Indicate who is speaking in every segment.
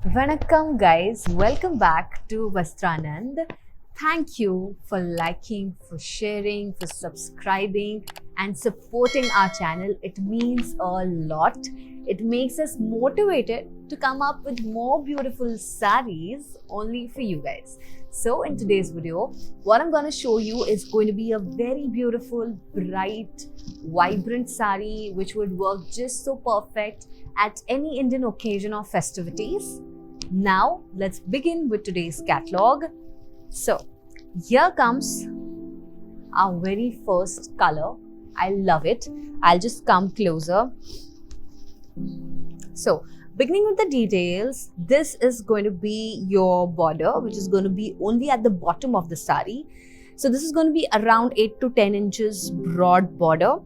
Speaker 1: Vanakkam guys, welcome back to Vastranand. Thank you for liking, for sharing, for subscribing and supporting our channel. It means a lot. It makes us motivated to come up with more beautiful sarees only for you guys. So in today's video, what I'm going to show you is going to be a very beautiful, bright, vibrant saree which would work just so perfect at any Indian occasion or festivities. Now let's begin with today's catalog. So here comes our very first color. I love it. I'll just come closer. So beginning with the details, this is going to be your border, which is going to be only at the bottom of the saree. So this is going to be around 8 to 10 inches broad border.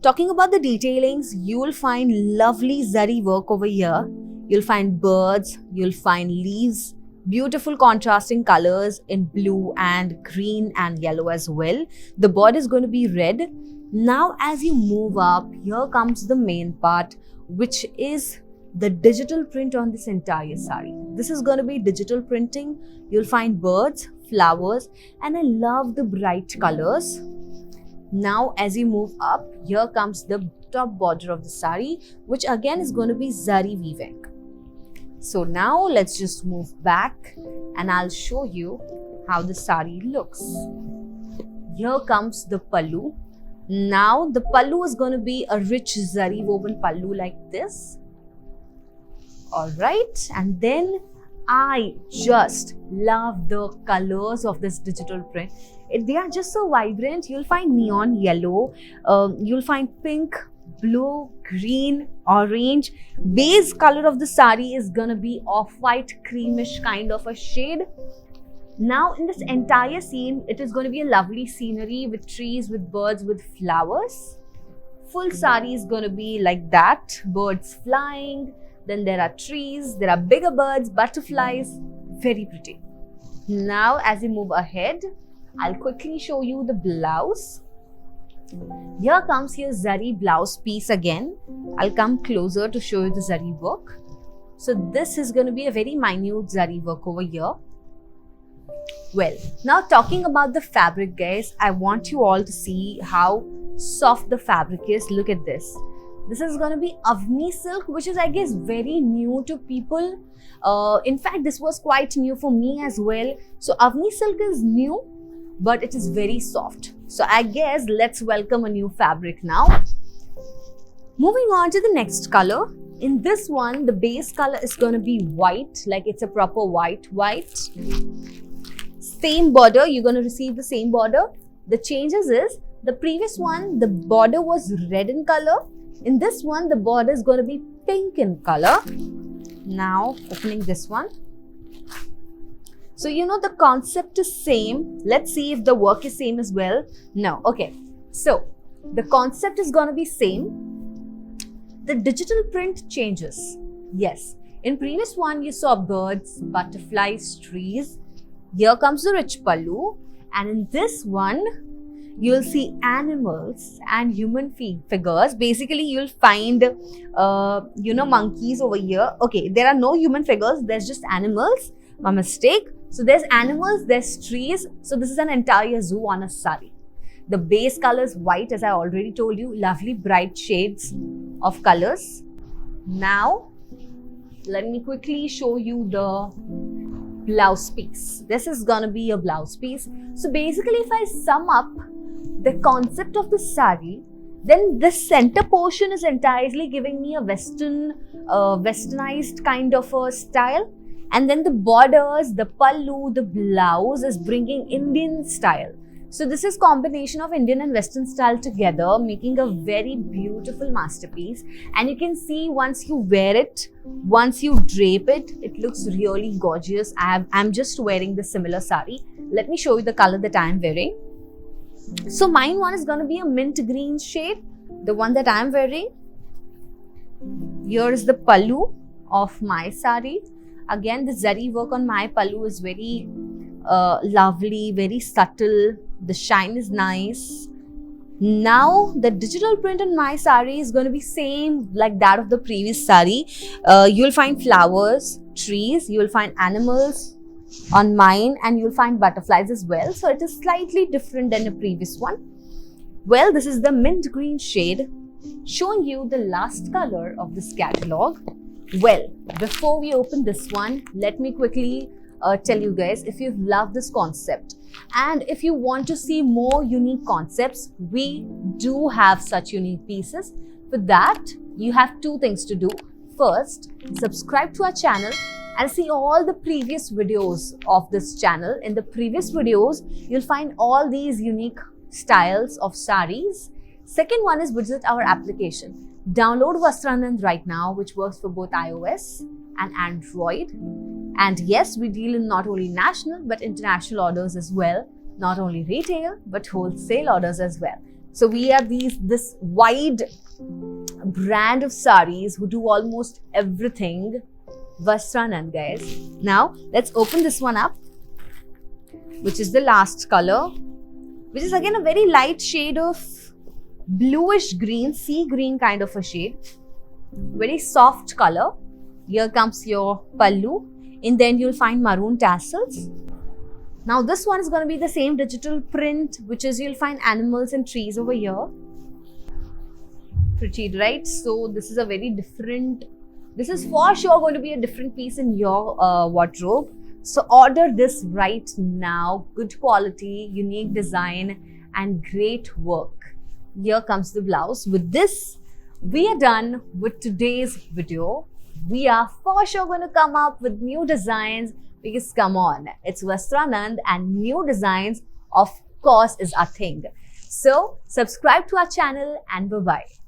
Speaker 1: Talking about the detailings, you will find lovely zari work over here. You'll find birds, you'll find leaves, beautiful contrasting colors in blue and green and yellow as well. The border is going to be red. Now as you move up, here comes the main part, which is the digital print on this entire saree. This is going to be digital printing. You'll find birds, flowers, and I love the bright colors. Now as you move up, here comes the top border of the saree, which again is going to be zari weaving. So now let's just move back and I'll show you how the saree looks. Here comes the pallu. Now the pallu is going to be a rich zari woven pallu like this. Alright, and then I just love the colors of this digital print. They are just so vibrant. You'll find neon yellow, you'll find pink, blue, green, orange. Base color of the saree is gonna be off-white, creamish kind of a shade. Now in this entire scene, it is going to be a lovely scenery with trees, with birds, with flowers. Full saree is going to be like that, birds flying. Then there are trees, there are bigger birds, butterflies, very pretty. Now as you move ahead, I'll quickly show you the blouse. Here comes your zari blouse piece again. I'll come closer to show you the zari work. So this is going to be a very minute zari work over here. Well, now talking about the fabric guys, I want you all to see how soft the fabric is. Look at this. This is going to be Avni silk, which is I guess very new to people. In fact, this was quite new for me as well. So Avni silk is new, but it is very soft. So I guess let's welcome a new fabric now. Moving on to the next color. In this one, the base color is going to be white, like it's a proper white. Same border, you're going to receive the same border. The changes is, the previous one, the border was red in color. In this one, the border is going to be pink in color. Now, opening this one. So, you know, the concept is same. Let's see if the work is same as well. No. Okay. So, the concept is going to be same. The digital print changes. Yes. In previous one, you saw birds, butterflies, trees. Here comes the rich pallu. And in this one, you'll see animals and human figures. Basically, you'll find, monkeys over here. Okay, there are no human figures. There's just animals. My mistake. So there's animals, there's trees. So this is an entire zoo on a saree. The base color is white, as I already told you. Lovely bright shades of colors. Now, let me quickly show you the blouse piece. This is gonna be a blouse piece. So basically, if I sum up the concept of the saree, then this center portion is entirely giving me a westernized kind of a style. And then the borders, the pallu, the blouse is bringing Indian style. So this is combination of Indian and Western style together, making a very beautiful masterpiece. And you can see once you wear it, once you drape it, it looks really gorgeous. I'm just wearing the similar saree. Let me show you the color that I'm wearing. So mine one is going to be a mint green shade, the one that I'm wearing. Here is the pallu of my saree. Again, the zari work on my pallu is very lovely, very subtle. The shine is nice. Now the digital print on my saree is going to be same like that of the previous saree. You'll find flowers, trees, you'll find animals on mine, and you'll find butterflies as well. So it is slightly different than the previous one. Well, this is the mint green shade, showing you the last color of this catalog. Well, before we open this one, let me quickly tell you guys, if you've loved this concept and if you want to see more unique concepts, we do have such unique pieces. For that, you have two things to do. First, subscribe to our channel and see all the previous videos of this channel. In the previous videos, you'll find all these unique styles of sarees. Second one is visit our application. Download Vastranand right now, which works for both iOS and Android. And yes, we deal in not only national but international orders as well. Not only retail but wholesale orders as well. So we are this wide brand of sarees who do almost everything. Vastranand, guys. Now let's open this one up, which is the last color, which is again a very light shade of bluish green, sea green kind of a shade. Very soft color. Here comes your pallu. And then you'll find maroon tassels. Now this one is going to be the same digital print, which is you'll find animals and trees over here. Pretty, right? So this is a very different, this is for sure going to be a different piece in your wardrobe. So order this right now. Good quality, unique design and great work. Here comes the blouse. With this, we are done with today's video. We are for sure going to come up with new designs because come on, it's Vastranand and new designs of course is our thing. So subscribe to our channel and bye-bye.